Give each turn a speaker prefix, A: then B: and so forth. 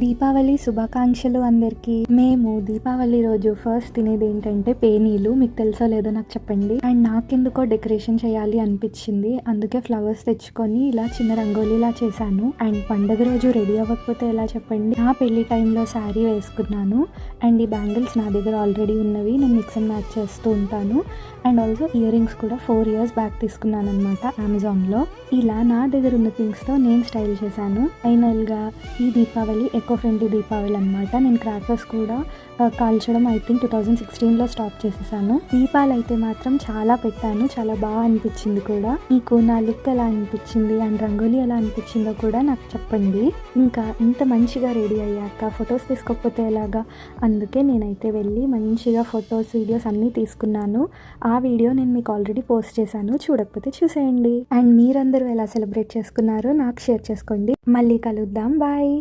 A: దీపావళి శుభాకాంక్షలు అందరికీ. మేము దీపావళి రోజు ఫస్ట్ తినేది ఏంటంటే పేనీలు. మీకు తెలుసో లేదో నాకు చెప్పండి. అండ్ నాకెందుకో డెకరేషన్ చేయాలి అనిపించింది, అందుకే ఫ్లవర్స్ తెచ్చుకొని ఇలా చిన్న రంగోలీలా చేశాను. అండ్ పండుగ రోజు రెడీ అవ్వకపోతే ఎలా చెప్పండి. నా పెళ్లి టైంలో శారీ వేసుకున్నాను. అండ్ ఈ బ్యాంగిల్స్ నా దగ్గర ఆల్రెడీ ఉన్నవి, నేను మిక్స్ అండ్ మ్యాచ్ చేస్తూ ఉంటాను. అండ్ ఆల్సో ఇయర్ రింగ్స్ కూడా 4 years బ్యాక్ తీసుకున్నాను అనమాట అమెజాన్లో. ఇలా నా దగ్గర ఉన్న థింగ్స్తో నేను స్టైల్ చేశాను. ఫైనల్గా ఈ దీపావళి ఎకో ఫ్రెండ్లీ దీపావళి అనమాట. నేను క్రాకర్స్ కూడా కాల్చడం ఐ థింక్ 2016లో స్టాప్ చేసేసాను. దీపాలు అయితే మాత్రం చాలా పెట్టాను, చాలా బాగా అనిపించింది కూడా. మీకు నా లుక్ ఎలా అనిపించింది అండ్ రంగోలీ ఎలా అనిపించిందో కూడా నాకు చెప్పండి. ఇంకా ఇంత మంచిగా రెడీ అయ్యాక ఫొటోస్ తీసుకోకపోతే ఎలాగా, అందుకే నేనైతే వెళ్ళి మంచిగా ఫొటోస్ వీడియోస్ అన్నీ తీసుకున్నాను. ఆ వీడియో నేను మీకు ఆల్రెడీ పోస్ట్ చేశాను, చూడకపోతే చూసేయండి. అండ్ మీరందరూ ఎలా సెలబ్రేట్ చేసుకున్నారో నాకు షేర్ చేసుకోండి. మళ్ళీ కలుద్దాం, బాయ్.